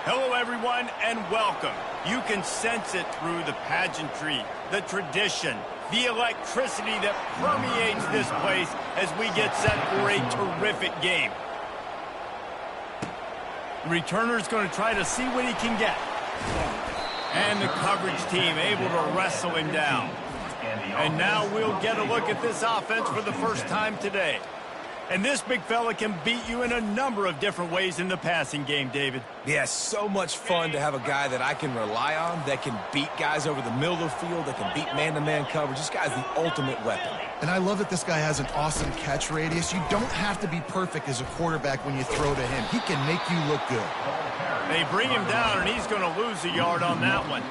Hello, everyone, and welcome. You can sense it through the pageantry, the tradition, the electricity that permeates this place as we get set for a terrific game. The returner's going to try to see what he can get. And the coverage team able to wrestle him down. And now we'll get a look at this offense for the first time today. And this big fella can beat you in a number of different ways in the passing game, David. Yeah, so much fun to have a guy that I can rely on, that can beat guys over the middle of the field, that can beat man-to-man coverage. This guy's the ultimate weapon. And I love that this guy has an awesome catch radius. You don't have to be perfect as a quarterback when you throw to him. He can make you look good. They bring him down, and he's going to lose a yard on that one.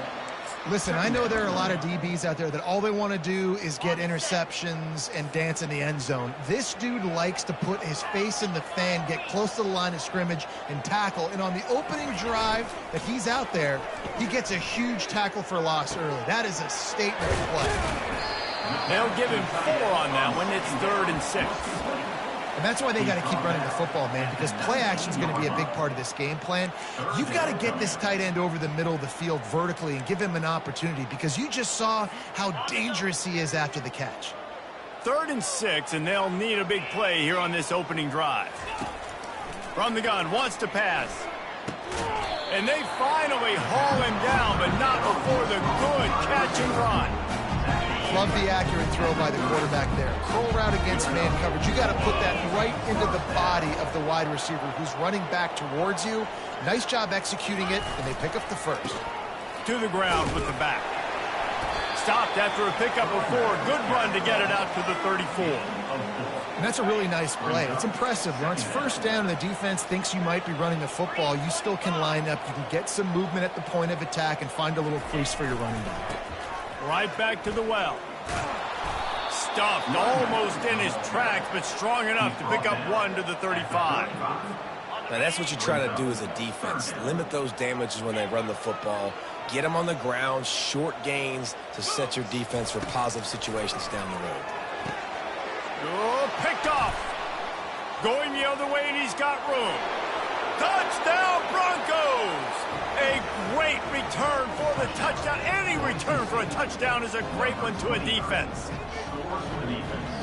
Listen, I know there are a lot of DBs out there that all they want to do is get interceptions and dance in the end zone. This dude likes to put his face in the fan, get close to the line of scrimmage, and tackle. And on the opening drive that he's out there, he gets a huge tackle for loss early. That is a statement play. They'll give him 4 on that one. It's 3rd and 6. And that's why they got to keep running the football, man, because play action is going to be a big part of this game plan. You've got to get this tight end over the middle of the field vertically and give him an opportunity, because you just saw how dangerous he is after the catch. 3rd and 6, and they'll need a big play here on this opening drive. From the gun, wants to pass. And they finally haul him down, but not before the good catch and run. Love the accurate throw by the quarterback there. Curl route against man coverage. You got to put that right into the body of the wide receiver who's running back towards you. Nice job executing it, and they pick up the first. To the ground with the back. Stopped after a pickup of 4. Good run to get it out to the 34. And that's a really nice play. It's impressive. When it's first down and the defense thinks you might be running the football, you still can line up. You can get some movement at the point of attack and find a little crease for your running back. Right back to the well. Stuffed almost in his tracks, but strong enough to pick up 1 to the 35. Now, that's what you try to do as a defense. Limit those damages when they run the football. Get them on the ground, short gains to set your defense for positive situations down the road. Oh, picked off. Going the other way, and he's got room. Touchdown, Broncos! A great return for the touchdown. Any return for a touchdown is a great one to a defense.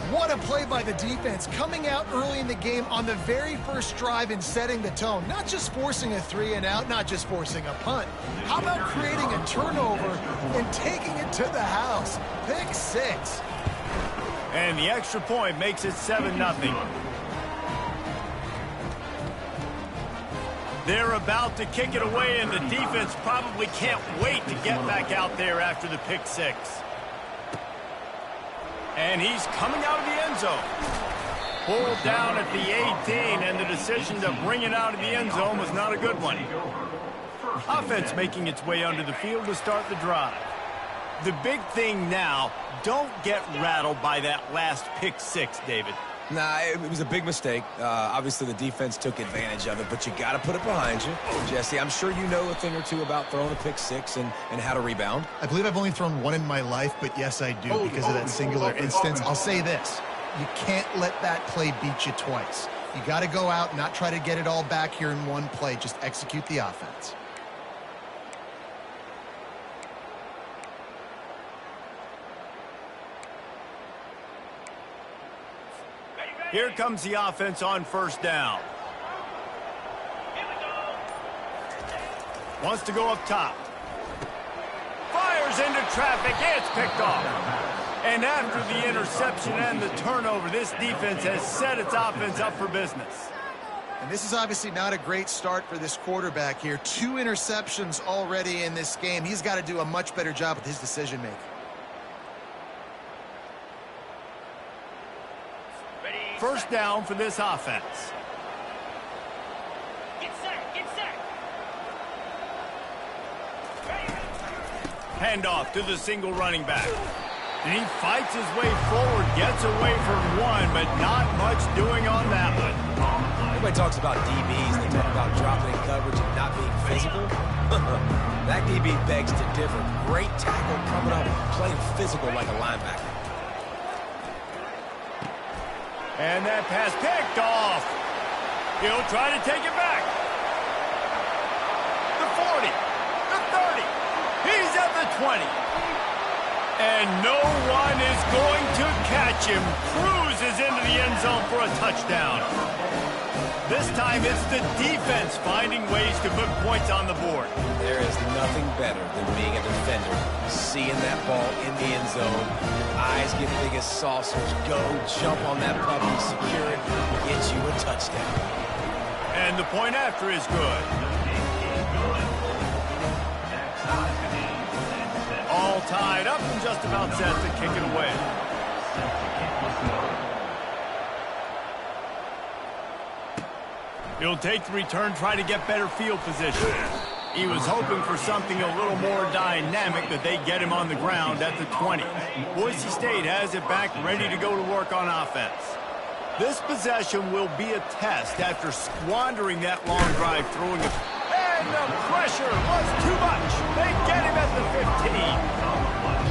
What a play by the defense, coming out early in the game on the very first drive and setting the tone. Not just forcing a 3-and-out, not just forcing a punt. How about creating a turnover and taking it to the house? Pick 6. And the extra point makes it 7-0. They're about to kick it away, and the defense probably can't wait to get back out there after the pick 6. And he's coming out of the end zone. Pulled down at the 18, and the decision to bring it out of the end zone was not a good one. Offense making its way onto the field to start the drive. The big thing now, don't get rattled by that last pick 6, David. Nah, it was a big mistake. Obviously, the defense took advantage of it, but you got to put it behind you. Jesse, I'm sure you know a thing or two about throwing a pick 6 and how to rebound. I believe I've only thrown 1 in my life, but yes, I do, because of that singular instance. I'll say this. You can't let that play beat you twice. You got to go out and not try to get it all back here in one play. Just execute the offense. Here comes the offense on first down. Wants to go up top. Fires into traffic. It's picked off. And after the interception and the turnover, this defense has set its offense up for business. And this is obviously not a great start for this quarterback here. 2 interceptions already in this game. He's got to do a much better job with his decision-making. First down for this offense. Get set, get set. Handoff to the single running back. And he fights his way forward, gets away from 1, but not much doing on that one. Everybody talks about DBs. They talk about dropping in coverage and not being physical. That DB begs to differ. Great tackle coming up, playing physical like a linebacker. And that pass picked off. He'll try to take it back. The 40, the 30. He's at the 20. And no one is going to catch him. Cruises into the end zone for a touchdown. This time it's the defense finding ways to put points on the board. There is nothing better than being a defender, seeing that ball in the end zone, eyes get big as saucers, go jump on that puppy, secure it, get you a touchdown. And the point after is good. All tied up and just about set to kick it away. He'll take the return, try to get better field position. He was hoping for something a little more dynamic, that they get him on the ground at the 20. Boise State has it back, ready to go to work on offense. This possession will be a test after squandering that long drive, throwing it. And the pressure was too much. They get him at the 15.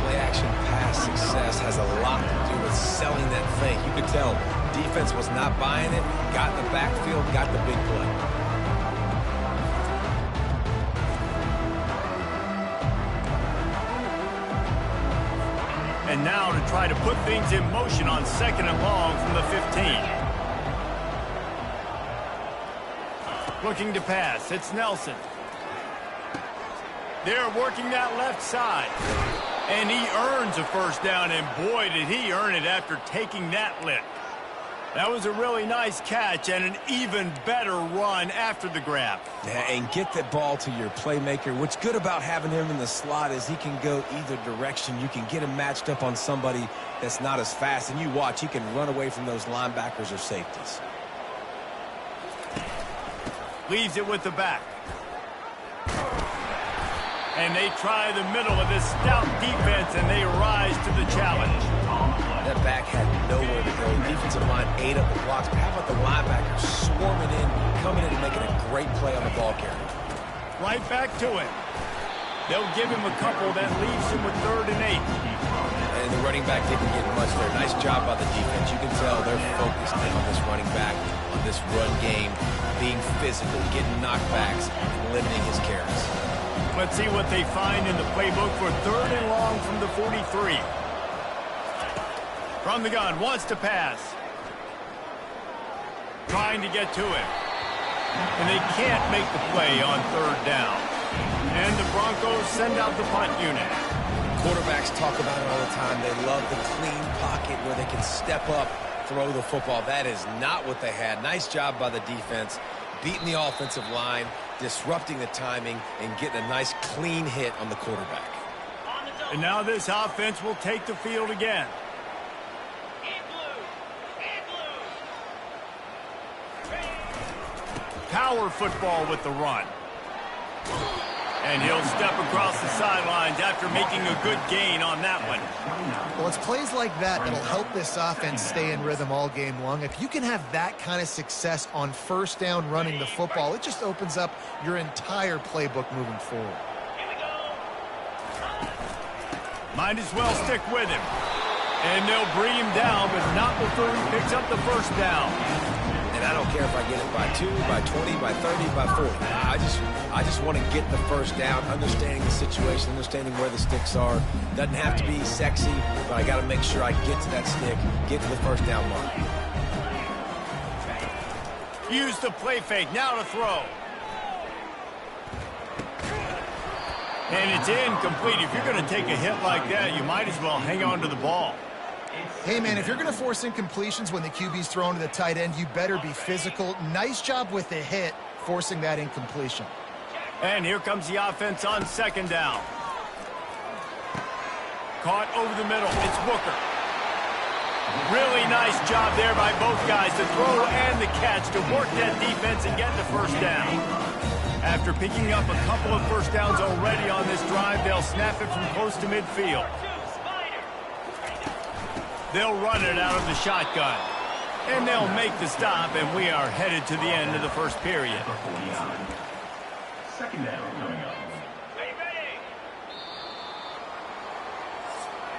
Play-action pass success has a lot to do with selling that thing. You could tell defense was not buying it, got in the backfield, got the big play. And now to try to put things in motion on 2nd and long from the 15. Looking to pass, it's Nelson. They're working that left side. And he earns a first down, and boy, did he earn it after taking that lick. That was a really nice catch and an even better run after the grab. Yeah, and get the ball to your playmaker. What's good about having him in the slot is he can go either direction. You can get him matched up on somebody that's not as fast, and you watch, he can run away from those linebackers or safeties. Leaves it with the back. And they try the middle of this stout defense, and they rise to the challenge. That back had nowhere to go. Defensive line ate up the blocks. But how about the linebackers swarming in, coming in and making a great play on the ball carrier? Right back to it. They'll give him a couple. That leaves him with 3rd and 8. And the running back didn't get much there. Nice job by the defense. You can tell they're focused in on this running back, on this run game, being physical, getting knockbacks, and limiting his carries. Let's see what they find in the playbook for 3rd and long from the 43. From the gun, wants to pass. Trying to get to him. And they can't make the play on 3rd down. And the Broncos send out the punt unit. Quarterbacks talk about it all the time. They love the clean pocket where they can step up, throw the football. That is not what they had. Nice job by the defense, beating the offensive line, disrupting the timing, and getting a nice clean hit on the quarterback. And now this offense will take the field again. Power football with the run. And he'll step across the sidelines after making a good gain on that one. Well, it's plays like that that'll help this offense stay in rhythm all game long. If you can have that kind of success on 1st down running the football, it just opens up your entire playbook moving forward. Might as well stick with him. And they'll bring him down, but not before he picks up the 1st down. And I don't care if I get it by 2, by 20, by 30, by 40. I just want to get the 1st down, understanding the situation, understanding where the sticks are. Doesn't have to be sexy, but I got to make sure I get to that stick, get to the 1st down mark. Use the play fake, now to throw. And it's incomplete. If you're going to take a hit like that, you might as well hang on to the ball. Hey, man, if you're going to force incompletions when the QB's thrown to the tight end, you better be physical. Nice job with the hit, forcing that incompletion. And here comes the offense on 2nd down. Caught over the middle. It's Booker. Really nice job there by both guys, the throw and the catch, to work that defense and get the 1st down. After picking up a couple of 1st downs already on this drive, they'll snap it from close to midfield. They'll run it out of the shotgun. And they'll make the stop, and we are headed to the end of the 1st period. 2nd down coming up.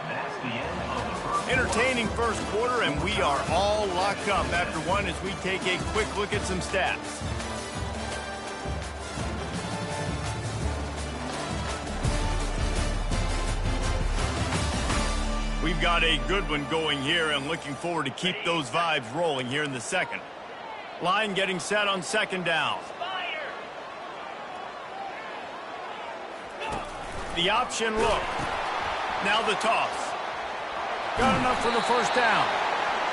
That's the end of the 1st. Entertaining 1st quarter, and we are all locked up after one as we take a quick look at some stats. We've got a good one going here and looking forward to keep those vibes rolling here in the second. Line getting set on second down. The option look. Now the toss. Got enough for the first down.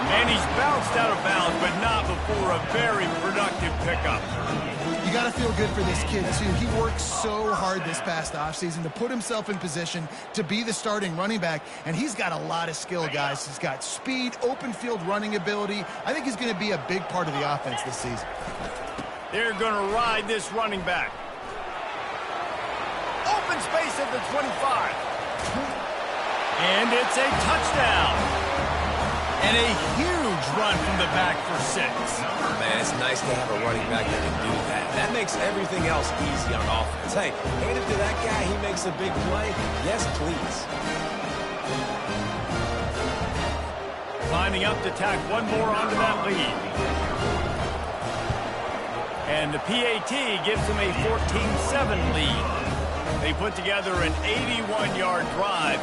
And he's bounced out of bounds, but not before a very productive pickup. You got to feel good for this kid, too. He worked so hard this past offseason to put himself in position to be the starting running back, and he's got a lot of skill, guys. He's got speed, open field running ability. I think he's going to be a big part of the offense this season. They're going to ride this running back. Open space at the 25. And it's a touchdown. And a huge run from the back for 6. Man, it's nice to have a running back that can do that. That makes everything else easy on offense. Hey, hand it to that guy, he makes a big play. Yes, please. Lining up to tack one more onto that lead. And the PAT gives them a 14-7 lead. They put together an 81-yard drive.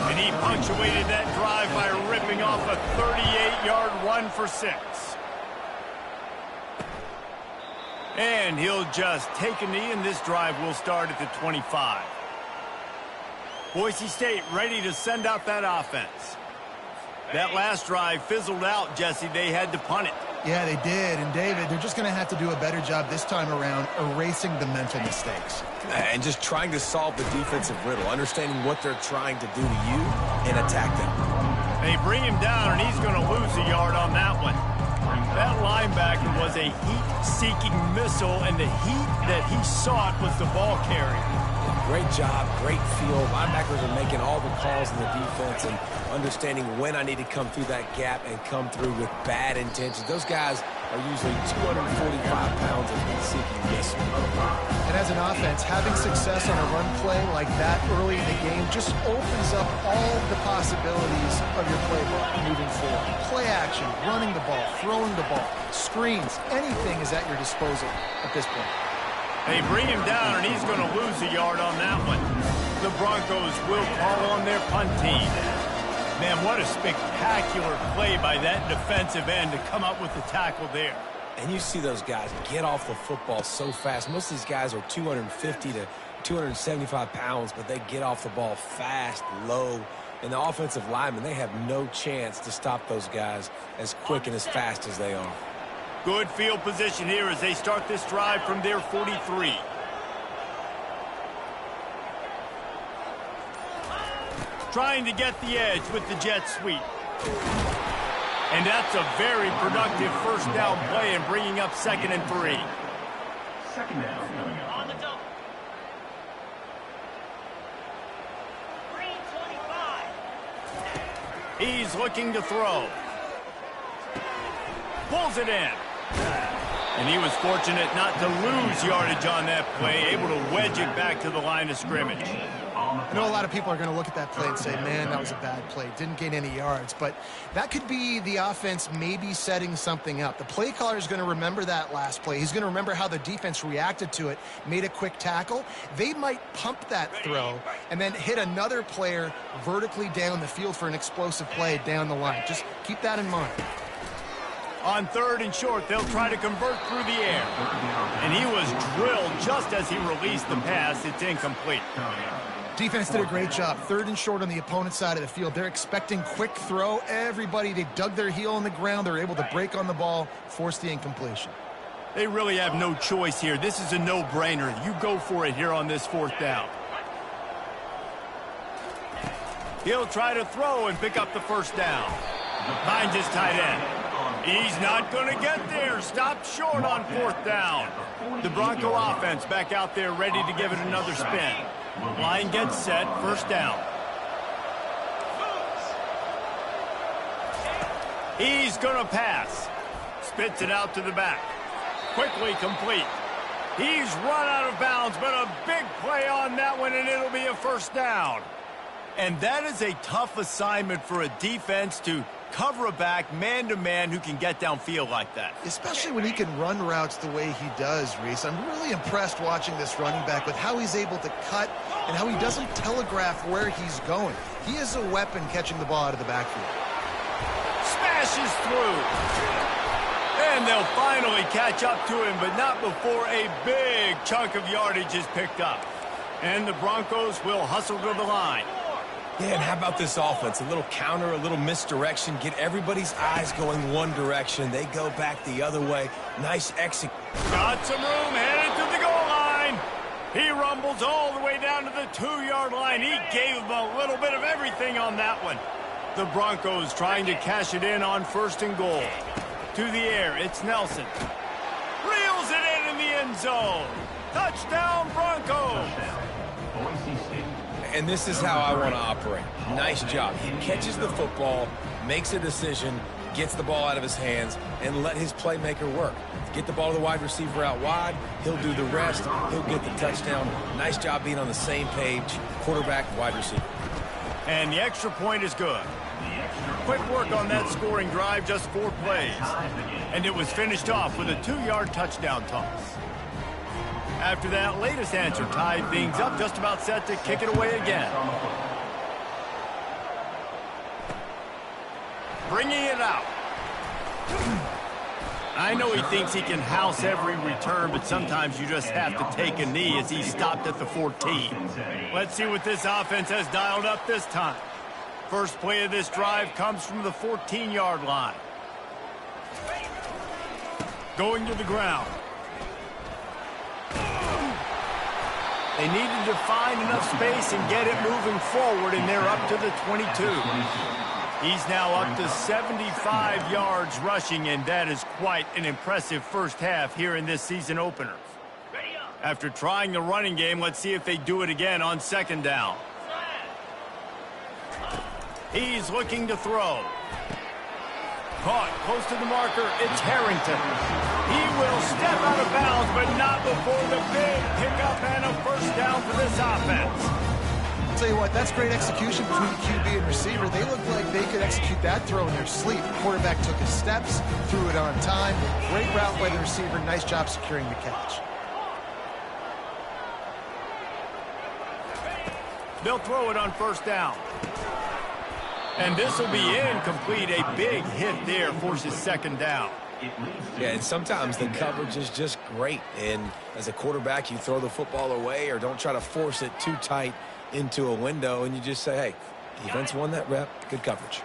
And he punctuated that drive by ripping off a 38-yard run for 6. And he'll just take a knee, and this drive will start at the 25. Boise State ready to send out that offense. That last drive fizzled out, Jesse. They had to punt it. Yeah, they did. And, David, they're just going to have to do a better job this time around erasing the mental mistakes. And just trying to solve the defensive riddle, understanding what they're trying to do to you and attack them. They bring him down, and he's going to lose a yard on that one. That linebacker was a heat-seeking missile, and the heat that he sought was the ball carrier. Great job, great feel. Linebackers are making all the calls in the defense and understanding when I need to come through that gap and come through with bad intentions. Those guys are usually 245 pounds of heat-seeking missile. And as an offense, having success on a run play like that early in the game just opens up all the possibilities of your playbook moving forward. Play action, running the ball, throwing the ball, screens, anything is at your disposal at this point. They bring him down, and he's going to lose a yard on that one. The Broncos will call on their punt team. Man, what a spectacular play by that defensive end to come up with the tackle there. And you see those guys get off the football so fast. Most of these guys are 250 to 275 pounds, but they get off the ball fast, low. And the offensive linemen, they have no chance to stop those guys as quick and as fast as they are. Good field position here as they start this drive from their 43. Trying to get the edge with the jet sweep. And that's a very productive first down play and bringing up 2nd and 3. Second down coming up. On the double. 325. He's looking to throw. Pulls it in. And he was fortunate not to lose yardage on that play, able to wedge it back to the line of scrimmage. I know a lot of people are going to look at that play and say, man, that was a bad play. Didn't gain any yards. But that could be the offense maybe setting something up. The play caller is going to remember that last play. He's going to remember how the defense reacted to it, made a quick tackle. They might pump that throw and then hit another player vertically down the field for an explosive play down the line. Just keep that in mind. On 3rd and short, they'll try to convert through the air. And he was drilled just as he released the pass. It's incomplete. Defense did a great job. 3rd and short on the opponent's side of the field. They're expecting quick throw. Everybody, they dug their heel on the ground. They're able to break on the ball, force the incompletion. They really have no choice here. This is a no-brainer. You go for it here on this 4th down. He'll try to throw and pick up the first down. Finds his tight end. He's not going to get there. Stopped short on 4th down. The Bronco offense back out there ready to give it another spin. Line gets set. First down. He's going to pass. Spits it out to the back. Quickly complete. He's run out of bounds, but a big play on that one, and it'll be a first down. And that is a tough assignment for a defense to cover a back man-to-man who can get downfield like that. Especially when he can run routes the way he does, Reese. I'm really impressed watching this running back with how he's able to cut and how he doesn't telegraph where he's going. He is a weapon catching the ball out of the backfield. Smashes through. And they'll finally catch up to him, but not before a big chunk of yardage is picked up. And the Broncos will hustle to the line. Yeah, and how about this offense? A little counter, a little misdirection, get everybody's eyes going one direction. They go back the other way. Nice exit. Got some room, headed to the goal line. He rumbles all the way down to the 2-yard line. He gave him a little bit of everything on that one. The Broncos trying to cash it in on 1st and goal. To the air, it's Nelson. Reels it in the end zone. Touchdown, Broncos. And this is how I want to operate. Nice job. He catches the football, makes a decision, gets the ball out of his hands, and let his playmaker work. Get the ball to the wide receiver out wide. He'll do the rest. He'll get the touchdown. Nice job being on the same page, quarterback, wide receiver. And the extra point is good. Quick work on that scoring drive, just 4 plays. And it was finished off with a 2-yard touchdown toss. After that latest answer tied things up, just about set to kick it away again. Bringing it out. I know he thinks he can house every return, but sometimes you just have to take a knee as he stopped at the 14. Let's see what this offense has dialed up this time. First play of this drive comes from the 14-yard line. Going to the ground. They needed to find enough space and get it moving forward, and they're up to the 22. He's now up to 75 yards rushing, and that is quite an impressive first half here in this season opener. After trying the running game, let's see if they do it again on 2nd down. He's looking to throw. Caught close to the marker, it's Harrington. He will step out of bounds, but not before the big pickup and a 1st down for this offense. I'll tell you what, that's great execution between QB and receiver. They looked like they could execute that throw in their sleep. The quarterback took his steps, threw it on time. Great route by the receiver. Nice job securing the catch. They'll throw it on 1st down. And this will be incomplete. A big hit there forces 2nd down. Yeah, and sometimes the coverage is just great. And as a quarterback, you throw the football away or don't try to force it too tight into a window, and you just say, hey, defense won that rep. Good coverage.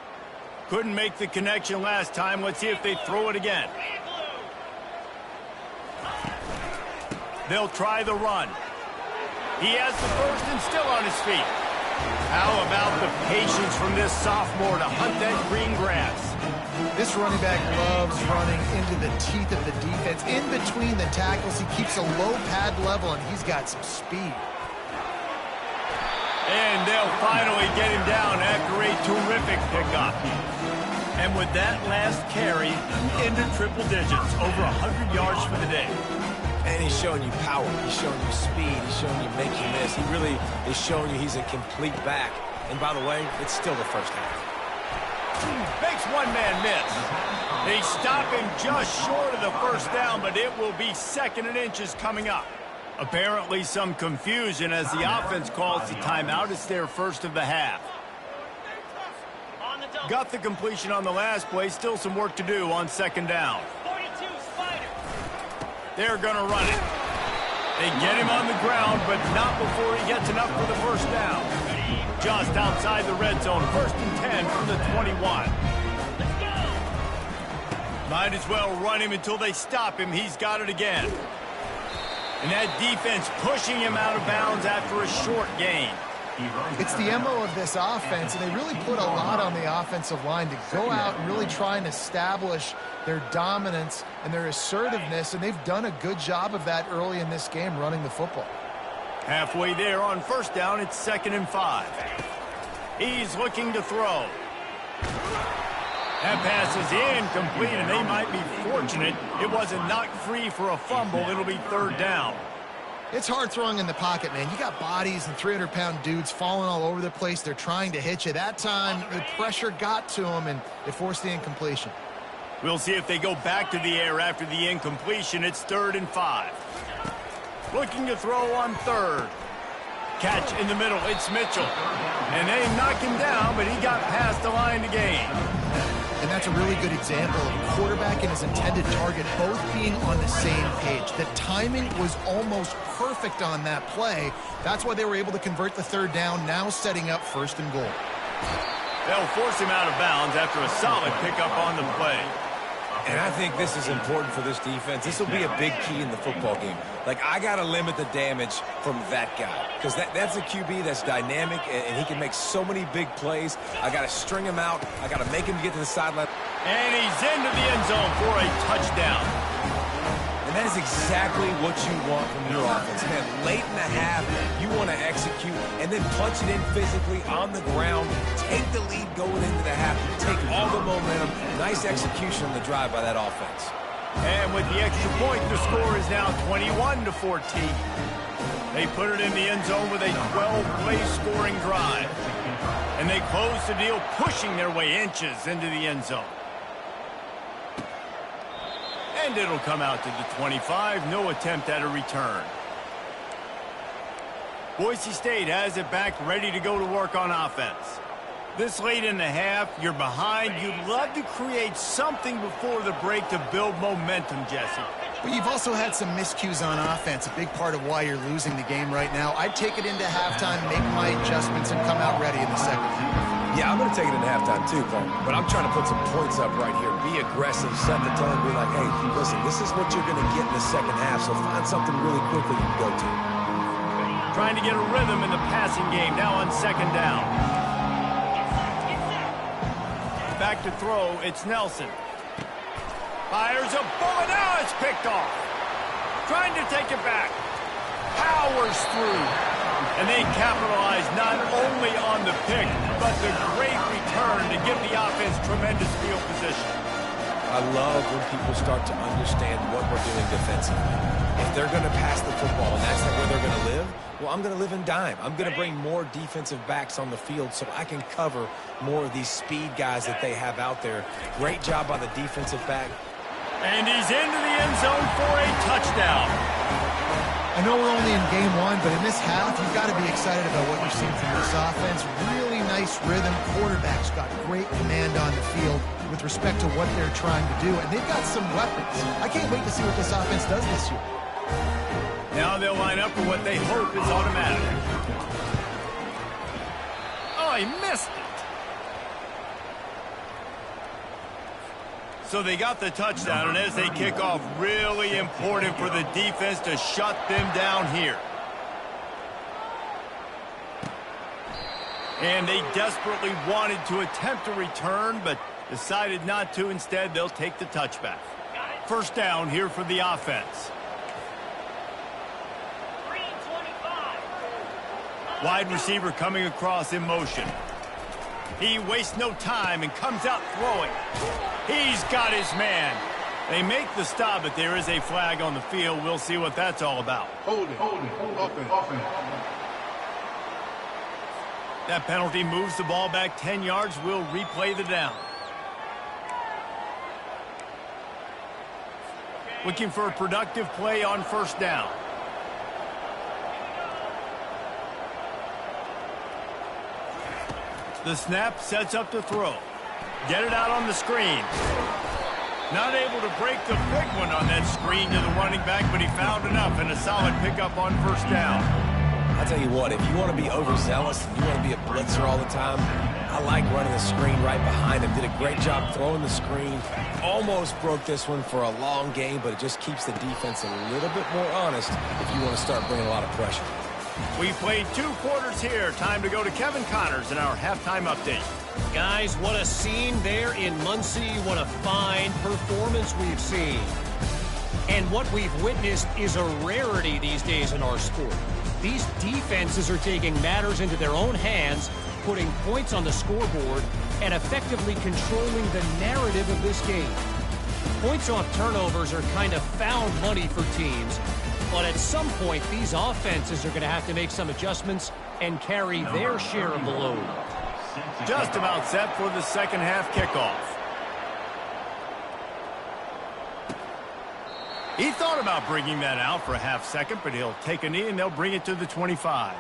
Couldn't make the connection last time. Let's see if they throw it again. They'll try the run. He has the 1st and still on his feet. How about the patience from this sophomore to hunt that green grass? This running back loves running into the teeth of the defense. In between the tackles, he keeps a low pad level, and he's got some speed. And they'll finally get him down after a terrific pickup. And with that last carry, into triple digits, over 100 yards for the day. And he's showing you power. He's showing you speed. He's showing you make you miss. He really is showing you he's a complete back. And by the way, it's still the first half. Makes one man miss. They stop him just short of the 1st down, but it will be 2nd and inches coming up. Apparently some confusion as the offense calls the timeout. It's their 1st of the half. Got the completion on the last play. Still some work to do on 2nd down. They're going to run it. They get him on the ground, but not before he gets enough for the 1st down. Just outside the red zone, 1st and 10 from the 21. Might as well run him until they stop him. He's got it again. And that defense pushing him out of bounds after a short gain. It's the MO of this offense, and they really put a lot on the offensive line to go out and really try and establish their dominance and their assertiveness, and they've done a good job of that early in this game, running the football. Halfway there on 1st down, it's 2nd and 5. He's looking to throw. That pass is incomplete, and they might be fortunate it wasn't knocked free for a fumble. It'll be 3rd down. It's hard throwing in the pocket, man. You got bodies and 300-pound dudes falling all over the place. They're trying to hit you. That time, the pressure got to them, and it forced the incompletion. We'll see if they go back to the air after the incompletion. It's 3rd and 5. Looking to throw on 3rd. Catch in the middle. It's Mitchell. And they knock him down, but he got past the line to gain. And that's a really good example of a quarterback and his intended target both being on the same page. The timing was almost perfect on that play. That's why they were able to convert the 3rd down, now setting up 1st and goal. They'll force him out of bounds after a solid pickup on the play. And I think this is important for this defense. This will be a big key in the football game. Like, I got to limit the damage from that guy. Because that's a QB that's dynamic, and he can make so many big plays. I got to string him out. I got to make him get to the sideline. And he's into the end zone for a touchdown. And that is exactly what you want from your offense. Man, late in the half, you want to execute and then punch it in physically on the ground. Take the lead going into the half. Take all the momentum. Nice execution on the drive by that offense. And with the extra point, the score is now 21-14. They put it in the end zone with a 12-play scoring drive. And they close the deal, pushing their way inches into the end zone. And it'll come out to the 25. No attempt at a return. Boise State has it back, ready to go to work on offense. This late in the half, you're behind. You'd love to create something before the break to build momentum, Jesse. But you've also had some miscues on offense, a big part of why you're losing the game right now. I'd take it into halftime, make my adjustments, and come out ready in the second half. Yeah, I'm going to take it into halftime too, Paul. But I'm trying to put some points up right here. Be aggressive, set the tone, be like, hey, listen, this is what you're going to get in the second half, so find something really quickly you can go to. Trying to get a rhythm in the passing game, now on 2nd down. Back to throw, it's Nelson. Fires a bullet, now it's picked off. Trying to take it back. Powers through. And they capitalize not only on the pick, but the great return to give the offense tremendous field position. I love when people start to understand what we're doing defensively. If they're going to pass the football and that's where they're going to live, well, I'm going to live in dime. I'm going to bring more defensive backs on the field so I can cover more of these speed guys that they have out there. Great job by the defensive back. And he's into the end zone for a touchdown. I know we're only in game 1, but in this half, you've got to be excited about what you've seen from this offense. Really nice rhythm. Quarterback's got great command on the field with respect to what they're trying to do, and they've got some weapons. I can't wait to see what this offense does this year. Now they'll line up for what they hope is automatic. Oh, he missed it. So they got the touchdown, and as they kick off, really important for the defense to shut them down here. And they desperately wanted to attempt a return, but decided not to. Instead, they'll take the touchback. 1st down here for the offense. Wide receiver coming across in motion. He wastes no time and comes out throwing. He's got his man. They make the stop, but there is a flag on the field. We'll see what that's all about. Hold it. Offense. That penalty moves the ball back 10 yards. We'll replay the down. Looking for a productive play on 1st down. The snap sets up the throw. Get it out on the screen. Not able to break the big one on that screen to the running back, but he found enough and a solid pickup on 1st down. I'll tell you what, if you want to be overzealous and you want to be a blitzer all the time, I like running the screen right behind him. Did a great job throwing the screen. Almost broke this one for a long game, but it just keeps the defense a little bit more honest if you want to start bringing a lot of pressure. We played 2 quarters here. Time to go to Kevin Connors in our halftime update. Guys, what a scene there in Muncie. What a fine performance we've seen. And what we've witnessed is a rarity these days in our sport. These defenses are taking matters into their own hands, putting points on the scoreboard, and effectively controlling the narrative of this game. Points off turnovers are kind of found money for teams, But at some point, these offenses are going to have to make some adjustments and carry their share of the load. Just about set for the second half kickoff. He thought about bringing that out for a half second, but he'll take a knee and they'll bring it to the 25.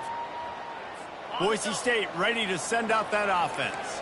Boise State ready to send out that offense.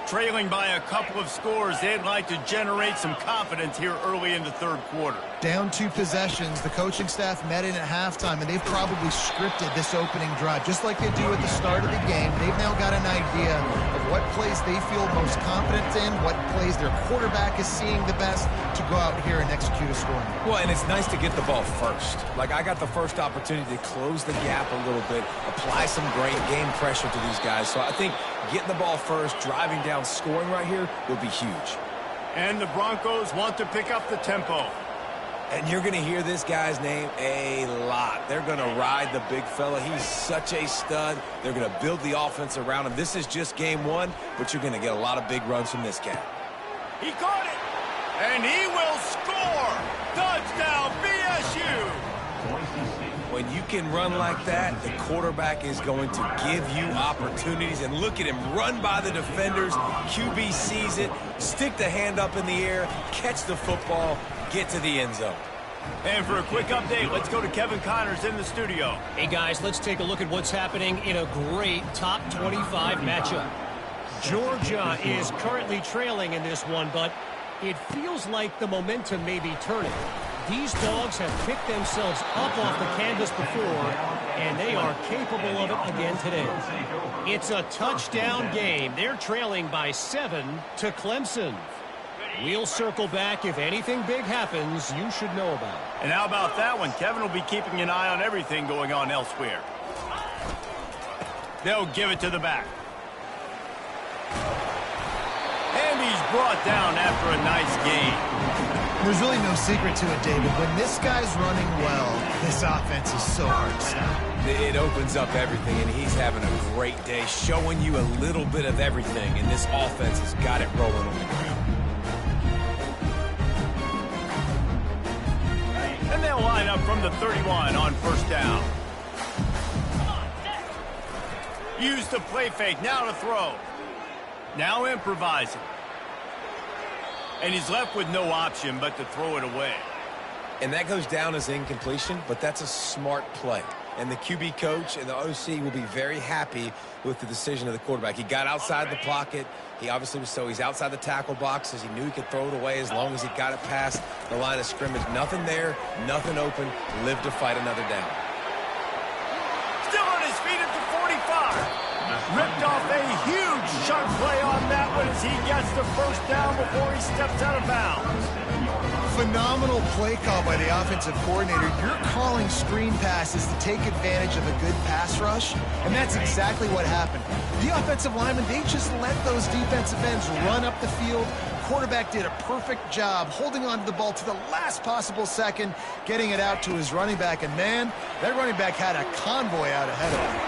Trailing by a couple of scores, they'd like to generate some confidence here early in the third quarter. Down 2 possessions, the coaching staff met in at halftime, and they've probably scripted this opening drive, just like they do at the start of the game. They've now got an idea of what plays they feel most confident in, what plays their quarterback is seeing the best to go out here and execute a scoring. Well, and it's nice to get the ball first. Like, I got the first opportunity to close the gap a little bit, apply some great game pressure to these guys. So I think getting the ball first, driving down, scoring right here will be huge. And the Broncos want to pick up the tempo. And you're going to hear this guy's name a lot. They're going to ride the big fella. He's such a stud. They're going to build the offense around him. This is just game 1, but you're going to get a lot of big runs from this guy. He caught it, and he will score. Touchdown, BSU. When you can run like that, the quarterback is going to give you opportunities. And look at him run by the defenders. QB sees it, stick the hand up in the air, catch the football, get to the end zone. And for a quick update, let's go to Kevin Connors in the studio. Hey, guys, let's take a look at what's happening in a great top 25 matchup. Georgia is currently trailing in this one, but it feels like the momentum may be turning. These dogs have picked themselves up off the canvas before, and they are capable of it again today. It's a touchdown game. They're trailing by 7 to Clemson. We'll circle back. If anything big happens, you should know about it. And how about that one? Kevin will be keeping an eye on everything going on elsewhere. They'll give it to the back. And he's brought down after a nice game. There's really no secret to it, David. When this guy's running well, this offense is so hard to stop. It opens up everything, and he's having a great day, showing you a little bit of everything, and this offense has got it rolling on the ground. And they'll line up from the 31 on first down. Use the play fake, now to throw. Now improvising. And he's left with no option but to throw it away. And that goes down as incompletion, but that's a smart play. And the QB coach and the OC will be very happy with the decision of the quarterback. He got outside the pocket. He obviously was he's outside the tackle boxes. He knew he could throw it away as long as he got it past the line of scrimmage. Nothing there, nothing open. Lived to fight another down. Still on his feet at the 45. Ripped off a huge chunk play on that one as he gets the first down before he steps out of bounds. Phenomenal play call by the offensive coordinator. You're calling screen passes to take advantage of a good pass rush, and that's exactly what happened. The offensive linemen, they just let those defensive ends run up the field. Quarterback did a perfect job holding on to the ball to the last possible second, getting it out to his running back, and man, that running back had a convoy out ahead of him.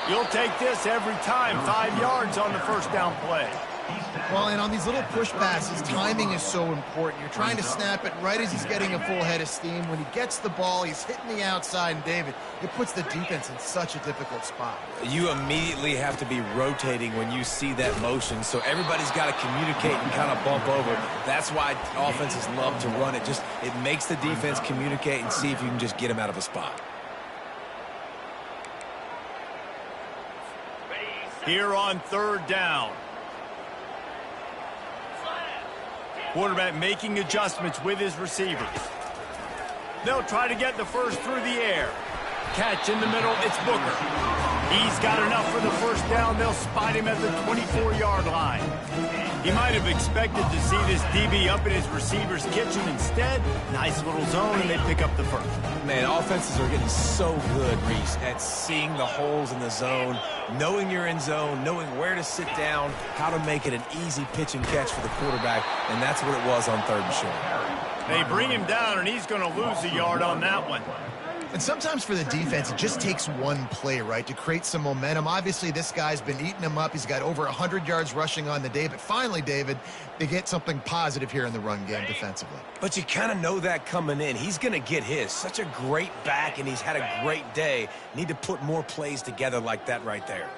You'll take this every time. 5 yards on the first down play. Well, and on these little push passes, timing is so important. You're trying to snap it right as he's getting a full head of steam. When he gets the ball, he's hitting the outside, and David, it puts the defense in such a difficult spot. You immediately have to be rotating when you see that motion, so everybody's got to communicate and kind of bump over. That's why offenses love to run it. It makes the defense communicate and see if you can just get him out of a spot. Here on third down. Quarterback making adjustments with his receivers. They'll try to get the first through the air. Catch in the middle, it's Booker. He's got enough for the first down. They'll spot him at the 24-yard line. He might have expected to see this DB up in his receiver's kitchen. Instead, nice little zone, and they pick up the first. Man, offenses are getting so good, Reese, at seeing the holes in the zone, knowing you're in zone, knowing where to sit down, how to make it an easy pitch and catch for the quarterback, and that's what it was on third and short. They bring him down, and he's going to lose a yard on that one. And sometimes for the defense, it just takes one play, right, to create some momentum. Obviously, this guy's been eating them up. He's got over 100 yards rushing on the day. But finally, David, they get something positive here in the run game defensively. But you kind of know that coming in. He's going to get his. Such a great back, and he's had a great day. Need to put more plays together like that right there.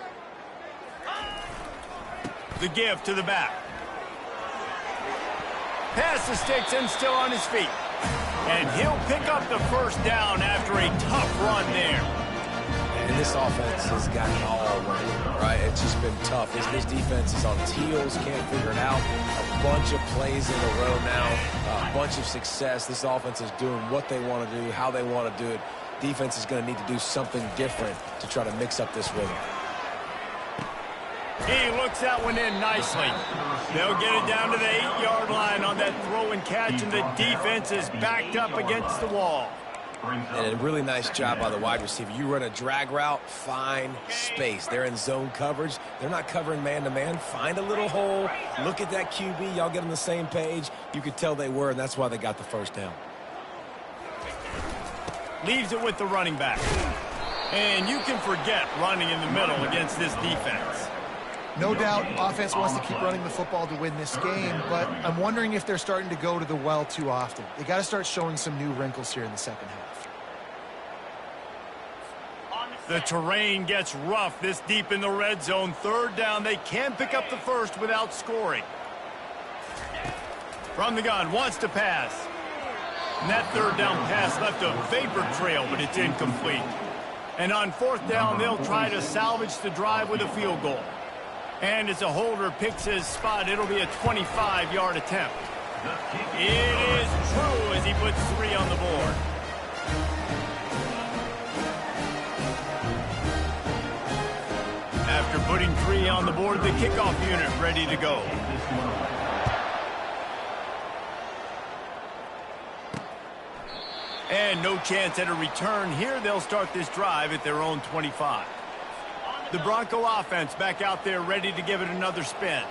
The give to the back. Pass the sticks and still on his feet. And he'll pick up the first down after a tough run there. And this offense has gotten all right? It's just been tough. This defense is on its heels, can't figure it out. A bunch of plays in a row now, a bunch of success. This offense is doing what they want to do, how they want to do it. Defense is going to need to do something different to try to mix up this rhythm. He looks that one in nicely. They'll get it down to the 8-yard line on that throw and catch, and the defense is backed up against the wall. And a really nice job by the wide receiver. You run a drag route, find space. They're in zone coverage. They're not covering man-to-man. Find a little hole. Look at that QB. Y'all get on the same page. You could tell they were, and that's why they got the first down. Leaves it with the running back. And you can forget running in the middle against this defense. No doubt, offense wants to keep running the football to win this game, but I'm wondering if they're starting to go to the well too often. They got to start showing some new wrinkles here in the second half. The terrain gets rough this deep in the red zone. Third down, they can pick up the first without scoring. From the gun, wants to pass. And that third down pass left a vapor trail, but it's incomplete. And on fourth down, they'll try to salvage the drive with a field goal. And as a holder picks his spot, it'll be a 25-yard attempt. It is true as he puts 3 on the board. After putting 3 on the board, the kickoff unit ready to go. And no chance at a return here. They'll start this drive at their own 25. The Bronco offense back out there ready to give it another spin.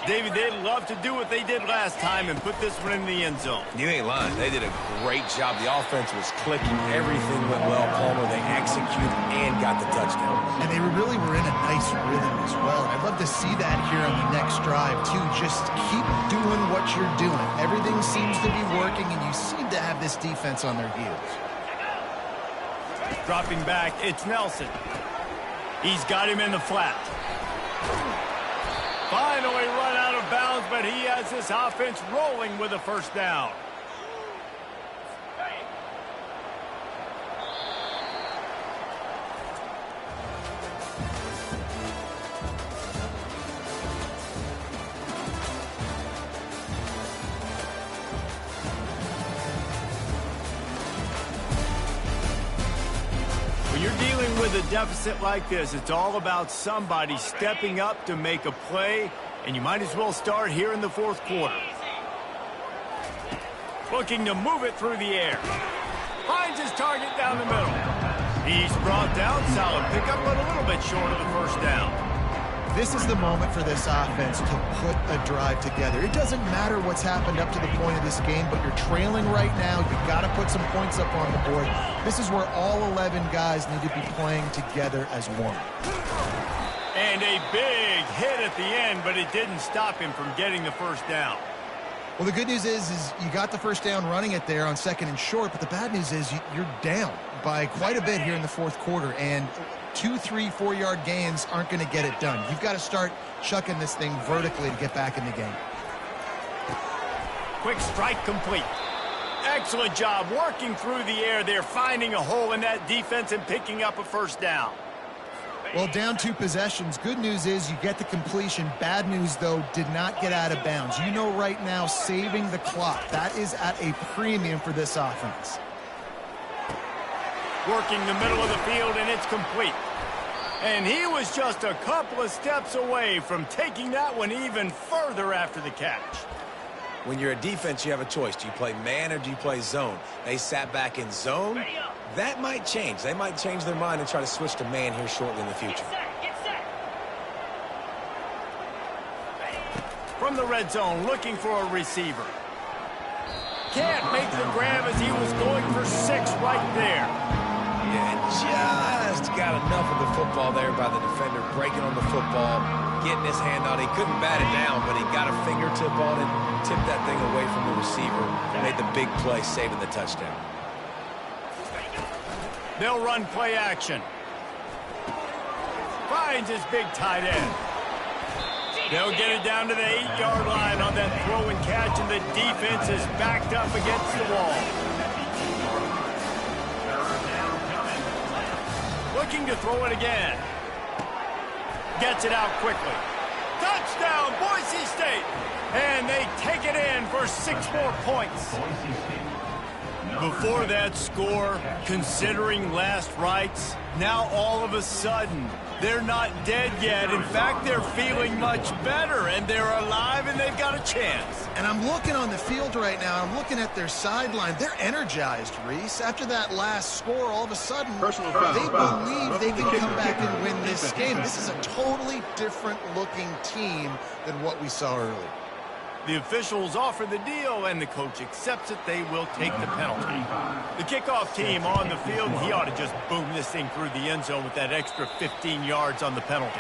David, they'd love to do what they did last time and put this one in the end zone. You ain't lying. They did a great job. The offense was clicking. Everything went well. Palmer, they executed and got the touchdown. And they really were in a nice rhythm as well. I'd love to see that here on the next drive, too. Just keep doing what you're doing. Everything seems to be working, and you seem to have this defense on their heels. Dropping back, it's Nelson. He's got him in the flat. Finally run out of bounds, but he has this offense rolling with a first down. When you're dealing with a deficit like this, it's all about somebody stepping up to make a play, and you might as well start here in the fourth quarter. Looking to move it through the air. Finds his target down the middle. He's brought down, solid pickup, but a little bit short of the first down. This is the moment for this offense to put a drive together. It doesn't matter what's happened up to the point of this game, but you're trailing right now. You've got to put some points up on the board. This is where all 11 guys need to be playing together as one. And a big hit at the end, but it didn't stop him from getting the first down. Well, the good news is you got the first down running it there on second and short, but the bad news is you're down by quite a bit here in the fourth quarter, and 2, 3, 4-yard gains aren't going to get it done. You've got to start chucking this thing vertically to get back in the game. Quick strike complete. Excellent job working through the air there, finding a hole in that defense and picking up a first down. Well, down 2 possessions. Good news is you get the completion. Bad news, though, did not get out of bounds. You know right now, saving the clock. That is at a premium for this offense. Working the middle of the field, and it's complete. And he was just a couple of steps away from taking that one even further after the catch. When you're a defense, you have a choice. Do you play man or do you play zone? They sat back in zone. That might change. They might change their mind and try to switch to man here shortly in the future. From the red zone, looking for a receiver. Can't make the grab as he was going for 6 right there. got enough of the football there by the defender, breaking on the football, getting his hand out. He couldn't bat it down, but he got a fingertip on it, tipped that thing away from the receiver, made the big play, saving the touchdown. They'll run play action. Finds his big tight end. They'll get it down to the 8-yard line on that throw and catch, and the defense is backed up against the wall. Looking to throw it again. Gets it out quickly. Touchdown, Boise State! And they take it in for 6 more points. Before that score, considering last rites, now all of a sudden, they're not dead yet. In fact, they're feeling much better, and they're alive, and they've got a chance. And I'm looking on the field right now. I'm looking at their sideline. They're energized, Reese. After that last score, all of a sudden, they believe they can come back and win this game. This is a totally different-looking team than what we saw earlier. The officials offer the deal, and the coach accepts it. They will take the penalty. The kickoff team on the field, he ought to just boom this thing through the end zone with that extra 15 yards on the penalty.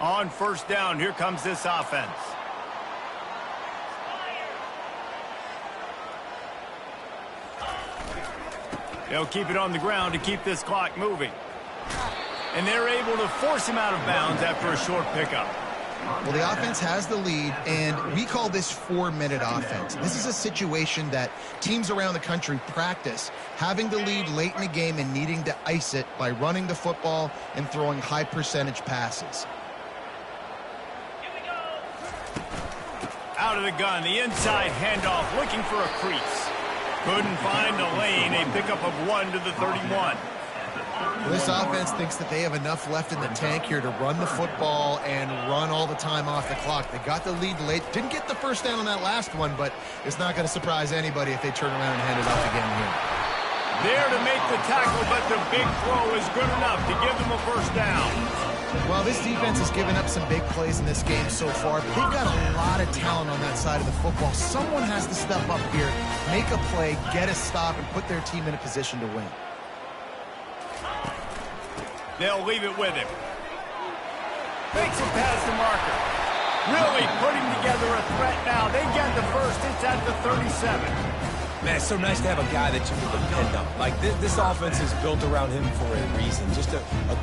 On first down, here comes this offense. They'll keep it on the ground to keep this clock moving. And they're able to force him out of bounds after a short pickup. Well, the offense has the lead, and we call this 4-minute offense. This is a situation that teams around the country practice, having the lead late in the game and needing to ice it by running the football and throwing high-percentage passes. Out of the gun, the inside handoff, looking for a crease. Couldn't find a lane, a pickup of 1 to the 31. This offense thinks that they have enough left in the tank here to run the football and run all the time off the clock. They got the lead late. Didn't get the first down on that last one, but it's not going to surprise anybody if they turn around and hand it off again here. There to make the tackle, but the big throw is good enough to give them a first down. Well, this defense has given up some big plays in this game so far, but they've got a lot of talent on that side of the football. Someone has to step up here, make a play, get a stop, and put their team in a position to win. They'll leave it with him. Makes it past the marker. Really putting together a threat now. They get the first. It's at the 37. Man, it's so nice to have a guy that you can depend on. Like, this offense is built around him for a reason. Just a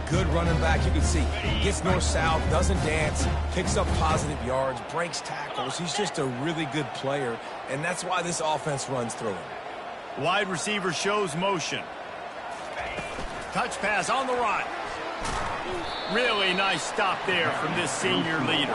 good running back. You can see, gets north-south, doesn't dance, picks up positive yards, breaks tackles. He's just a really good player, and that's why this offense runs through him. Wide receiver shows motion. Touch pass on the run. Really nice stop there from this senior leader.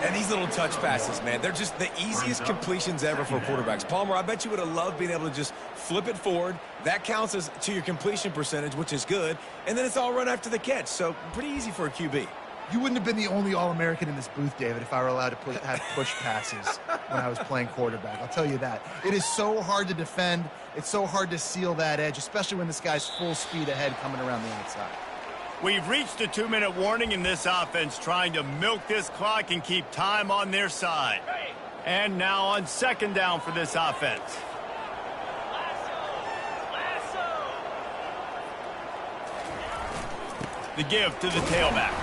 And these little touch passes, man, they're just the easiest completions ever for quarterbacks. Palmer, I bet you would have loved being able to just flip it forward. That counts as to your completion percentage, which is good. And then it's all run after the catch, so pretty easy for a QB. You wouldn't have been the only All-American in this booth, David, if I were allowed to have push passes when I was playing quarterback. I'll tell you that. It is so hard to defend. It's so hard to seal that edge, especially when this guy's full speed ahead coming around the outside. We've reached a 2-minute warning in this offense, trying to milk this clock and keep time on their side. And now on second down for this offense. The give to the tailback.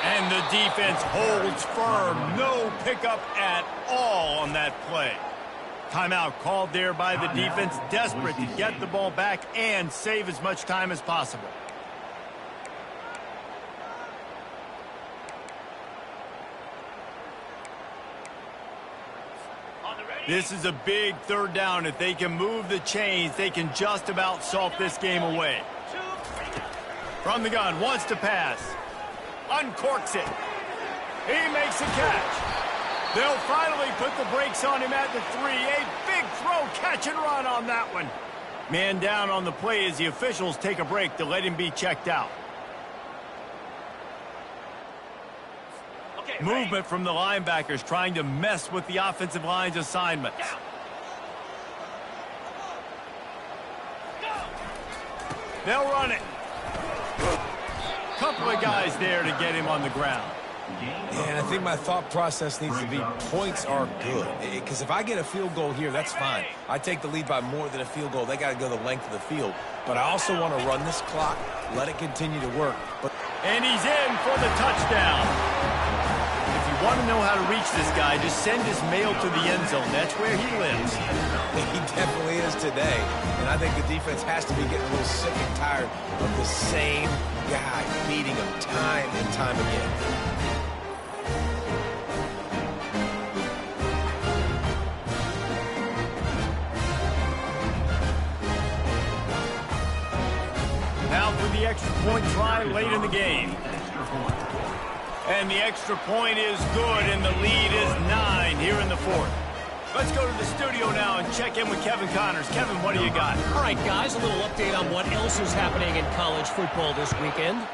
And the defense holds firm. No pickup at all on that play. Timeout called there by the defense, desperate to get the ball back and save as much time as possible. This is a big third down. If they can move the chains, they can just about salt this game away. From the gun, wants to pass. Uncorks it. He makes a catch. They'll finally put the brakes on him at the 3. A big throw, catch and run on that one. Man down on the play as the officials take a break to let him be checked out. Movement from the linebackers trying to mess with the offensive line's assignments. They'll run it. Couple of guys there to get him on the ground. And I think my thought process needs to be points are good. Because if I get a field goal here, that's fine. I take the lead by more than a field goal. They got to go the length of the field. But I also want to run this clock, let it continue to work. And he's in for the touchdown. If you want to know how to reach this guy, just send his mail to the end zone. That's where he lives. He definitely is today. And I think the defense has to be getting a little sick and tired of the same guy beating him time and time again. Now for the extra point try late in the game. And the extra point is good, and the lead is 9 here in the fourth. Let's go to the studio now and check in with Kevin Connors. Kevin, what do you got? All right, guys, a little update on what else is happening in college football this weekend.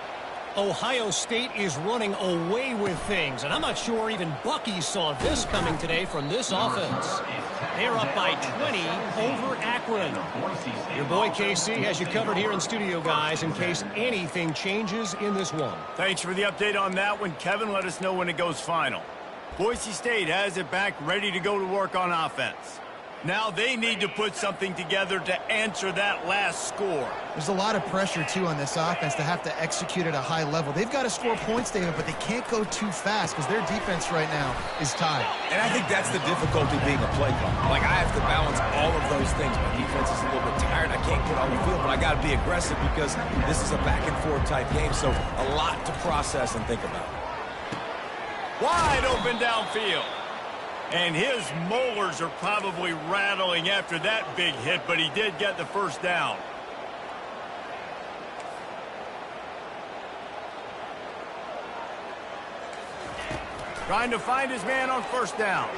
Ohio State is running away with things, and I'm not sure even Bucky saw this coming today from this offense. They're up by 20 over Akron. Your boy KC has you covered here in studio, guys, in case anything changes in this one. Thanks for the update on that one, Kevin. Let us know when it goes final. Boise State has it back, ready to go to work on offense. Now they need to put something together to answer that last score. There's a lot of pressure, too, on this offense to have to execute at a high level. They've got to score points, David, but they can't go too fast because their defense right now is tied. And I think that's the difficulty being a play caller. Like, I have to balance all of those things. My defense is a little bit tired. I can't get on the field, but I got to be aggressive because this is a back-and-forth type game, so a lot to process and think about. Wide open downfield. And his molars are probably rattling after that big hit, but he did get the first down. Trying to find his man on first down.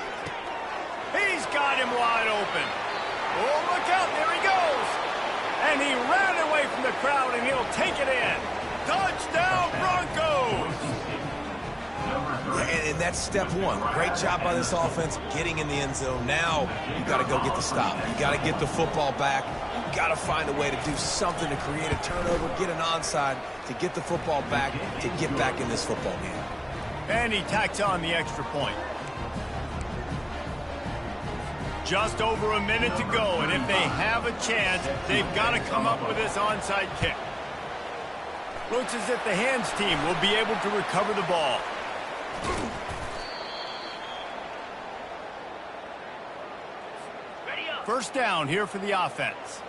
He's got him wide open. Oh, look out, there he goes. And he ran away from the crowd, and he'll take it in. Touchdown, Broncos! And that's step one. Great job by this offense getting in the end zone. Now you got to go get the stop. You got to get the football back. You got to find a way to do something to create a turnover, get an onside, to get the football back, to get back in this football game. And he tacks on the extra point. Just over a minute to go, and if they have a chance, they've got to come up with this onside kick. Looks as if the hands team will be able to recover the ball. First down here for the offense.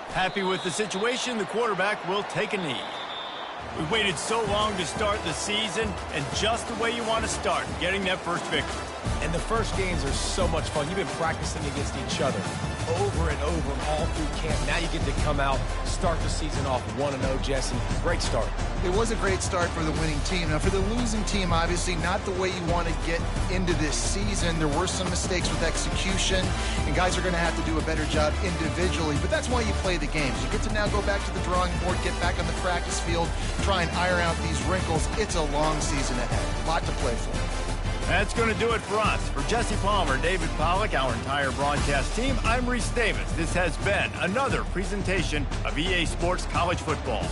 Happy with the situation, the quarterback will take a knee. We waited so long to start the season, and just the way you want to start, getting that first victory. And the first games are so much fun. You've been practicing against each other over and over all through camp. Now you get to come out, start the season off 1-0, Jesse. Great start. It was a great start for the winning team. Now, for the losing team, obviously not the way you want to get into this season. There were some mistakes with execution, and guys are going to have to do a better job individually. But that's why you play the games. You get to now go back to the drawing board, get back on the practice field, try and iron out these wrinkles. It's a long season ahead. A lot to play for. That's going to do it for us. For Jesse Palmer, David Pollack, our entire broadcast team, I'm Reese Davis. This has been another presentation of EA Sports College Football.